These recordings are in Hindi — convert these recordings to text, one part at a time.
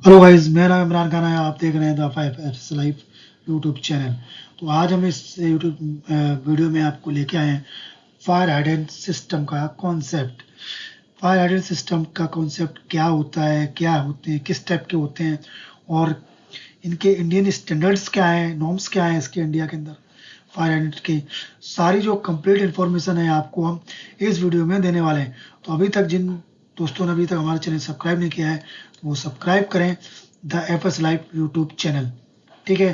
हेलो गाइस, मेरा नाम इमरान खान है। आप देख रहे हैं द 5 लाइफ यूट्यूब चैनल। तो आज हम इस यूट्यूब वीडियो में आपको लेके आए हैं फायर हाइडेंट सिस्टम का कॉन्सेप्ट। फायर हाइडेंट सिस्टम का कॉन्सेप्ट क्या होता है, क्या होते हैं, किस टाइप के होते हैं और इनके इंडियन स्टैंडर्ड्स क्या हैं, नॉर्म्स क्या हैं इसके इंडिया के अंदर फायर हाइडेंट की सारी जो कंप्लीट इन्फॉर्मेशन है आपको हम इस वीडियो में देने वाले हैं। तो अभी तक जिन दोस्तों ने अभी तक हमारा चैनल सब्सक्राइब नहीं किया है तो वो सब्सक्राइब करें, the FS live YouTube channel. ठीक है,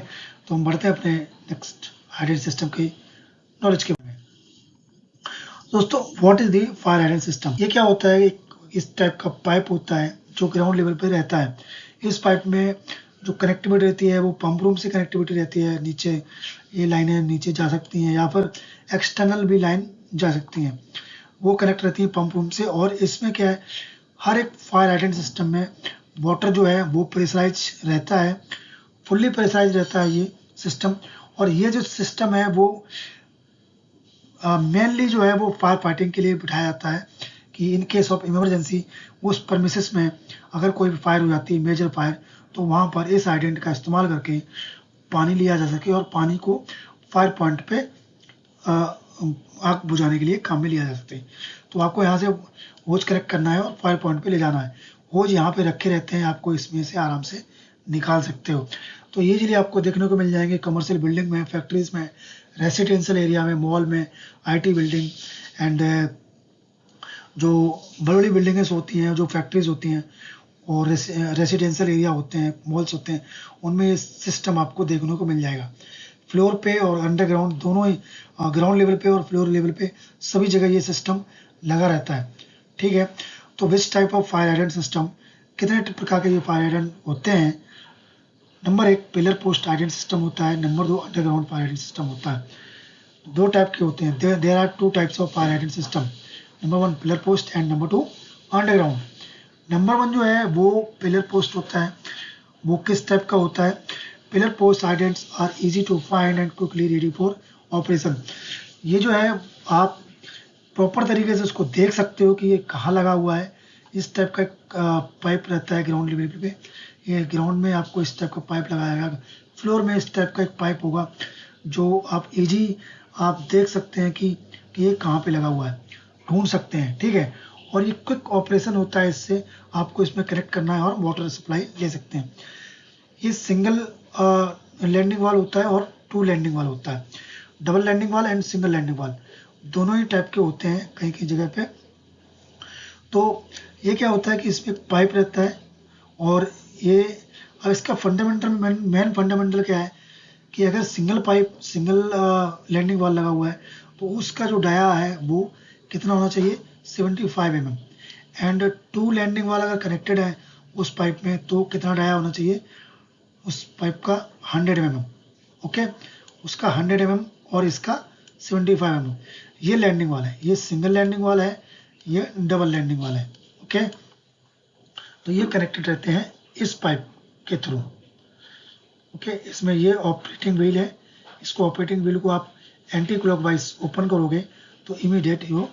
तो हम बढ़ते हैं अपने नेक्स्ट हाइडेंट सिस्टम की नॉलेज के बारे में। दोस्तों, what is the fire hydrant system? ये क्या होता है? इस टाइप का पाइप होता है जो ग्राउंड लेवल पे रहता है। इस पाइप में जो कनेक्टिविटी रहती है वो पंप रूम से कनेक्टिविटी रहती है। नीचे ये लाइनें नीचे जा सकती हैं या फिर एक्सटर्नल भी लाइन जा सकती हैं, वो कनेक्ट रहती है पंप रूम से। और इसमें क्या है, हर एक फायर हाइडेंट सिस्टम में वाटर जो है वो प्रेशराइज रहता है, फुल्ली प्रेशराइज रहता है ये सिस्टम। और ये जो सिस्टम है वो मेनली जो है वो फायर फाइटिंग के लिए बिठाया जाता है कि इन केस ऑफ इमरजेंसी उस परमिसेस में अगर कोई भी फायर हो जाती है, मेजर फायर, तो वहाँ पर इस हाइडेंट का इस्तेमाल करके पानी लिया जा सके और पानी को फायर पॉइंट पे आग बुझाने के लिए काम में लिया जा सकते हैं। तो आपको यहाँ से होज कलेक्ट करना है और फायर पॉइंट पे ले जाना है। होज यहाँ पे रखे रहते हैं, आपको इसमें से आराम से निकाल सकते हो। तो ये चीज़ें आपको देखने को मिल जाएंगे कमर्शियल बिल्डिंग में, फैक्ट्रीज में, रेसिडेंशियल एरिया में, मॉल में, आईटी बिल्डिंग एंड जो बड़ी बड़ी बिल्डिंग्स होती हैं, जो फैक्ट्रीज होती हैं और रेसिडेंशियल एरिया होते हैं, मॉल्स होते हैं, उनमें ये सिस्टम आपको देखने को मिल जाएगा। फ्लोर पे और अंडरग्राउंड दोनों ही, ग्राउंड लेवल पे और फ्लोर लेवल पे सभी जगह ये सिस्टम लगा रहता है। ठीक है, तो which type of fire hydrant system, कितने प्रकार के ये फायर हाइडेंट होते हैं? Number 1 pillar post hydrant system होता है। Number 2 underground fire hydrant system होता है। दो टाइप के होते हैं। There are two types of fire hydrant system. Number 1 pillar post and number 2 underground. Number 1 जो है वो पिलर पोस्ट होता है। वो किस टाइप का होता है? Pillar post hydrants are easy to find and quickly ready for operation. ये जो है आप प्रॉपर तरीके से उसको देख सकते हो कि ये कहाँ लगा हुआ है। इस टाइप का एक पाइप रहता है ग्राउंड लेवल पे। ये ग्राउंड में आपको इस टाइप का पाइप लगाया गया, फ्लोर में इस टाइप का एक पाइप होगा जो आप इजी आप देख सकते हैं कि ये कहाँ पे लगा हुआ है, ढूंढ सकते हैं। ठीक है, और ये क्विक ऑपरेशन होता है, इससे आपको इसमें कनेक्ट करना है और वाटर सप्लाई ले सकते हैं। ये सिंगल लैंडिंग वाल होता है और टू लैंडिंग वाल होता है। डबल लैंडिंग वाल एंड सिंगल लैंडिंग वाल दोनों ही टाइप के होते हैं कहीं कहीं जगह पे। तो ये क्या होता है कि इसमें पाइप रहता है और ये, अब इसका फंडामेंटल मेन फंडामेंटल क्या है कि अगर सिंगल पाइप, सिंगल लैंडिंग वाल लगा हुआ है तो उसका जो डाया है वो कितना होना चाहिए? 75 mm। एंड टू लैंडिंग वाल अगर कनेक्टेड है उस पाइप में तो कितना डाया होना चाहिए उस पाइप का? 100 mm। ओके, उसका 100 mm और इसका 75 mm। ये लैंडिंग वाला है, ये सिंगल लैंडिंग वाला है, ये डबल लैंडिंग वाला है। ओके, तो ये कनेक्टेड रहते हैं इस पाइप के थ्रू। ओके, इसमें ये ऑपरेटिंग व्हील है। इसको ऑपरेटिंग व्हील को आप एंटी क्लॉकवाइज ओपन करोगे तो इमीडिएट ये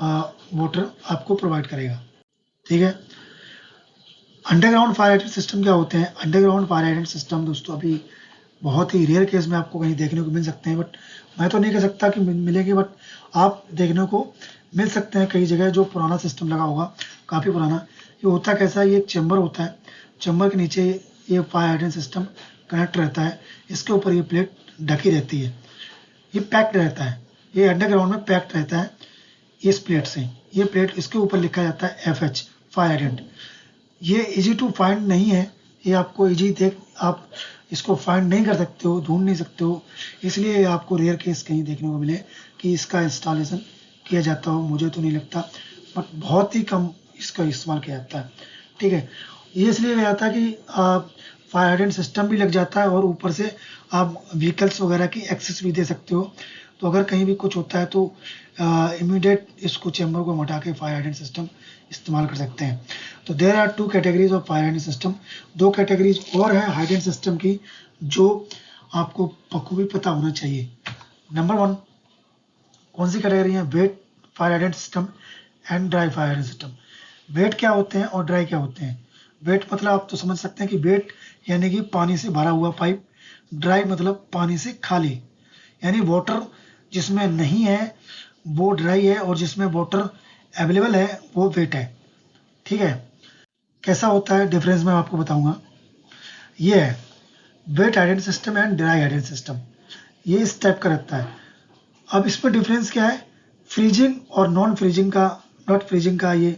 वाटर आपको प्रोवाइड करेगा। ठीक है, अंडरग्राउंड फायर हाइडेंट सिस्टम क्या होते हैं? अंडरग्राउंड फायर हाइडेंट सिस्टम दोस्तों अभी बहुत ही रेयर केस में आपको कहीं देखने को मिल सकते हैं, बट मैं तो नहीं कह सकता कि मिलेंगे, बट आप देखने को मिल सकते हैं कई जगह। जो पुराना सिस्टम लगा होगा, काफ़ी पुराना, ये होता कैसा है, ये एक चैम्बर होता है। चैम्बर के नीचे ये फायर हाइडेंट सिस्टम कनेक्ट रहता है। इसके ऊपर ये प्लेट ढकी रहती है, ये पैक्ड रहता है, ये अंडरग्राउंड में पैक्ड रहता है इस प्लेट से। ये प्लेट, इसके ऊपर लिखा जाता है FH फायर हाइडेंट। ये इजी टू फाइंड नहीं है, ये आपको इजी देख आप इसको फाइंड नहीं कर सकते हो, ढूंढ नहीं सकते हो, इसलिए आपको रेयर केस कहीं देखने को मिले कि इसका इंस्टॉलेशन किया जाता हो। मुझे तो नहीं लगता, बट बहुत ही कम इसका इस्तेमाल किया जाता है। ठीक है, ये इसलिए किया जाता है कि फायर हाइडेंट सिस्टम भी लग जाता है और ऊपर से आप व्हीकल्स वगैरह की एक्सेस भी दे सकते हो। तो अगर कहीं भी कुछ होता है तो इमीडिएट इसको चैम्बर को हटा के फायर हाइडेंट सिस्टम इस्तेमाल कर सकते हैं। तो there are two categories of fire hydrant system. दो कैटेगरीज और है हाइडेंट सिस्टम की जो आपको बखूबी पता होना चाहिए। नंबर 1 कौन सी कैटेगरी है? Wet fire hydrant system and dry fire hydrant system. Wet क्या होते हैं और ड्राई क्या होते हैं? वेट मतलब आप तो समझ सकते हैं कि वेट यानी कि पानी से भरा हुआ पाइप, ड्राई मतलब पानी से खाली, यानी वाटर जिसमें नहीं है वो ड्राई है और जिसमें वाटर अवेलेबल है वो वेट है। ठीक है, कैसा होता है डिफरेंस मैं आपको बताऊंगा। ये है wet hydrant system and dry hydrant system, ये इस टाइप का रहता है। अब इसमें डिफरेंस क्या है, फ्रीजिंग और नॉट फ्रीजिंग का ये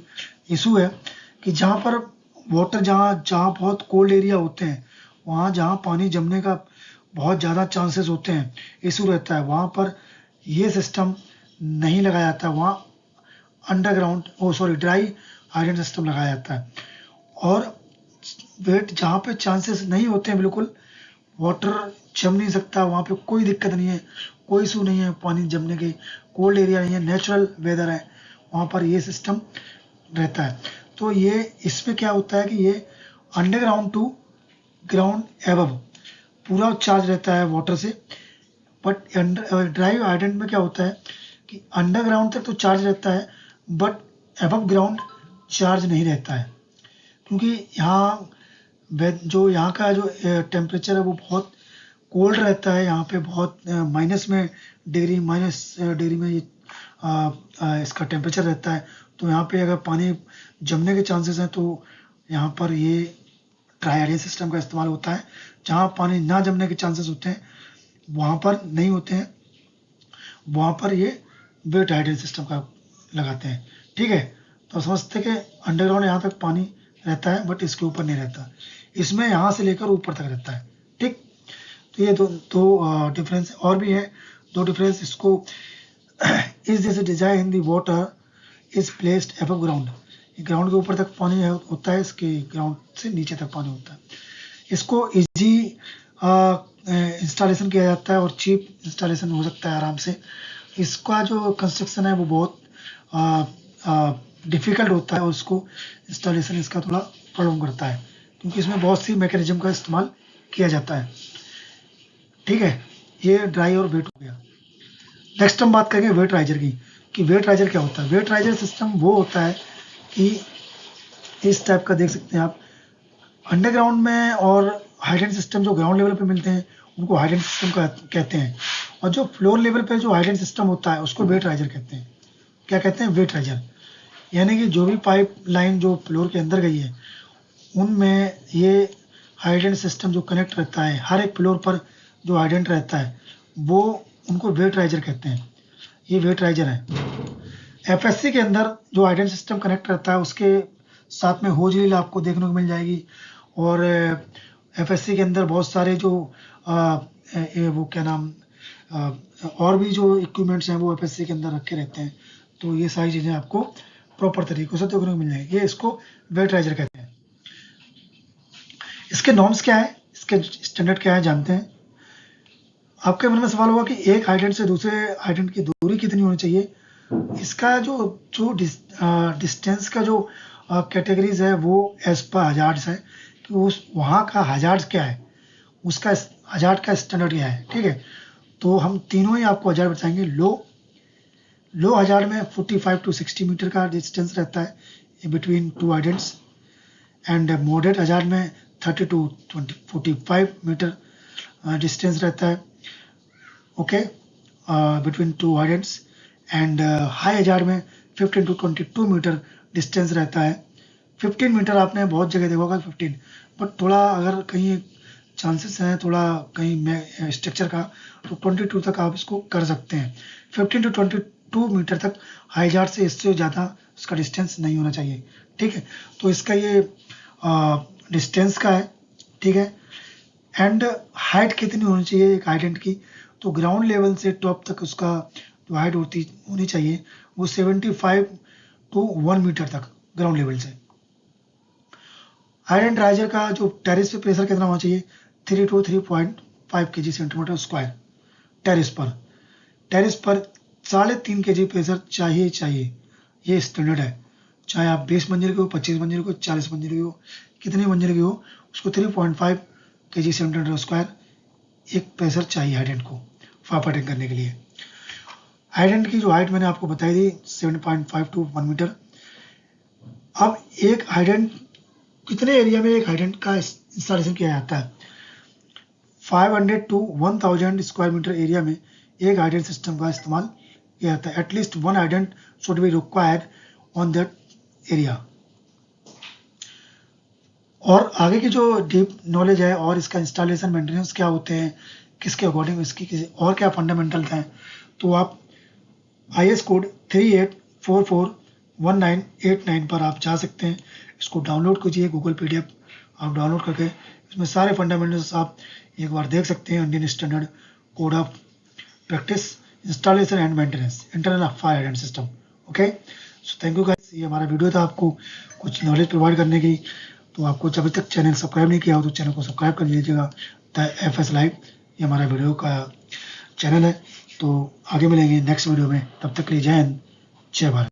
इशू है कि जहाँ पर वाटर जहाँ जहाँ बहुत कोल्ड एरिया होते हैं, वहाँ जहाँ पानी जमने का बहुत ज़्यादा चांसेस होते हैं, इशू रहता है, वहाँ पर ये सिस्टम नहीं लगाया जाता, वहाँ ड्राई हाइड्रेंट सिस्टम लगाया जाता है। और वेट जहाँ पे चांसेस नहीं होते हैं, बिल्कुल वाटर जम नहीं सकता, वहाँ पे कोई दिक्कत नहीं है, कोई इशू नहीं है पानी जमने के, कोल्ड एरिया नहीं है, नेचुरल वेदर है, वहाँ पर ये सिस्टम रहता है। तो ये इसमें क्या होता है कि ये अंडरग्राउंड टू ग्राउंड एबव पूरा चार्ज रहता है वाटर से, बट ड्राई हाइड्रेंट में क्या होता है कि अंडरग्राउंड तक तो चार्ज रहता है बट एबव ग्राउंड चार्ज नहीं रहता है, क्योंकि यहाँ जो यहाँ का जो टेम्परेचर है वो बहुत कोल्ड रहता है, यहाँ पे बहुत माइनस डिग्री में ये इसका टेम्परेचर रहता है। तो यहाँ पे अगर पानी जमने के चांसेस हैं तो यहाँ पर ये ड्राई हाइड्रेंट सिस्टम का इस्तेमाल होता है। जहाँ पानी ना जमने के चांसेस होते हैं वहाँ पर नहीं होते हैं, वहाँ पर ये वेट हाइड्रेंट सिस्टम का लगाते हैं। ठीक है, तो समझते कि अंडरग्राउंड यहाँ तक पानी रहता है बट इसके ऊपर नहीं रहता, इसमें यहाँ से लेकर ऊपर तक रहता है। ठीक, तो ये दो डिफरेंस और भी है, दो डिफरेंस। इसको इस जैसे design in the water is placed above ground, ground के ऊपर तक पानी होता है, इसके ग्राउंड से नीचे तक पानी होता है। इसको इजी इंस्टॉलेशन किया जाता है और चीप इंस्टॉलेशन हो सकता है आराम से। इसका जो कंस्ट्रक्शन है वो बहुत डिफिकल्ट होता है और उसको इंस्टॉलेशन इसका थोड़ा प्रॉब्लम करता है, क्योंकि इसमें बहुत सी मैकेनिज्म का इस्तेमाल किया जाता है। ठीक है, ये ड्राई और वेट हो गया। नेक्स्ट हम बात करेंगे वेट राइजर की, कि वेट राइजर क्या होता है। वेट राइजर सिस्टम वो होता है कि इस टाइप का देख सकते हैं आप, अंडरग्राउंड में और हाइड्रेंट सिस्टम जो ग्राउंड लेवल पे मिलते हैं उनको हाइड्रेंट सिस्टम कहते हैं, और जो फ्लोर लेवल पे जो हाइड्रेंट सिस्टम होता है उसको वेट राइजर कहते हैं। क्या कहते हैं? Wet riser. यानी कि जो भी पाइप लाइन जो फ्लोर के अंदर गई है उनमें ये हाइड्रेंट सिस्टम जो कनेक्ट रहता है, हर एक फ्लोर पर जो हाइड्रेंट रहता है वो उनको वेट राइजर कहते हैं। ये वेट राइजर है। एफएससी के अंदर जो हाइड्रेंट सिस्टम कनेक्ट रहता है उसके साथ में होज रील आपको देखने को मिल जाएगी, और एफएससी के अंदर बहुत सारे जो वो क्या नाम और भी जो इक्विपमेंट्स हैं वो एफएससी के अंदर रखे रहते हैं। तो ये सारी चीज़ें आपको प्रॉपर तरीके से देखने को मिल जाएगी। ये इसको वेट राइजर कहते हैं। इसके नॉर्म्स क्या है, इसके स्टैंडर्ड क्या है जानते हैं। आपके मन में सवाल होगा कि एक हाइड्रेंट से दूसरे हाइड्रेंट की दूरी कितनी होनी चाहिए। इसका जो जो डिस्टेंस का जो कैटेगरीज है वो एज पर हजार्ड्स है, कि उस वहाँ का हजार्ड्स क्या है, उसका हजार्ड का स्टैंडर्ड क्या है। ठीक है, तो हम तीनों ही आपको हजार्ड बताएंगे। लो हजार्ड में 45 to 60 मीटर का डिस्टेंस रहता है between two hydrants, and moderate hazard में 30 to 45 मीटर डिस्टेंस रहता है, okay, between two hydrants. And high hazard में 15 to 22 मीटर डिस्टेंस रहता है। 15 मीटर आपने बहुत जगह देखा होगा 15, बट थोड़ा अगर कहीं चांसेस हैं थोड़ा कहीं स्ट्रक्चर का, तो 22 तक आप इसको कर सकते हैं। 15 to 22 मीटर तक हाई हजार्ड से, इससे ज़्यादा उसका डिस्टेंस नहीं होना चाहिए। ठीक है, तो इसका ये डिस्टेंस का है। ठीक है, एंड हाइट कितनी होनी चाहिए एक हाइड्रेंट की, तो ग्राउंड लेवल से टॉप तक उसका जो हाइट होनी चाहिए वो 75 to 1 मीटर तक ग्राउंड लेवल से। हाइड्रेंट राइजर का जो टेरिस पे प्रेशर कितना होना चाहिए, 3 to 3.5 kg centimetre square terrace पर। टेरिस पर 3.5 kg प्रेशर चाहिए। ये स्टैंडर्ड है, चाहे आप 20 मंजिल के हो, 25 मंजिल के हो, 40 मंजिल के हो, कितनी मंजिल के हो, उसको 3.5 kg सेंटीमीटर स्क्वायर एक प्रेशर चाहिए हाइड्रेंट को फाइटिंग करने के लिए। हाइड्रेंट की जो हाइट मैंने आपको बताई थी 7.5 to 1 मीटर। अब एक हाइड्रेंट कितने एरिया में एक हाइडेंट का इंस्टॉलेशन किया जाता है? 500 to 1000 स्क्वायर मीटर एरिया में एक हाइडेंट सिस्टम का इस्तेमाल किया जाता है. At least one hydrant should be required on that area. और आगे की जो डीप नॉलेज है और इसका इंस्टॉलेशन मेंटेनेंस क्या होते हैं, किसके अकॉर्डिंग इसकी और क्या फंडामेंटल्स हैं, तो आप IS कोड 38441989 पर आप जा सकते हैं. इसको डाउनलोड कीजिए, गूगल PDF आप डाउनलोड करके इसमें सारे फंडामेंटल्स आप एक बार देख सकते हैं. Indian standard code of practice installation and maintenance internal of fire hydrant system. Okay, so thank you guys. ये हमारा वीडियो था आपको कुछ नॉलेज प्रोवाइड करने की. तो आपको जब तक चैनल सब्सक्राइब नहीं किया हो तो चैनल को सब्सक्राइब कर लीजिएगा. द FS लाइव ये हमारा वीडियो का चैनल है. तो आगे मिलेंगे नेक्स्ट वीडियो में. तब तक के लिए जय हिंद, जय भारत.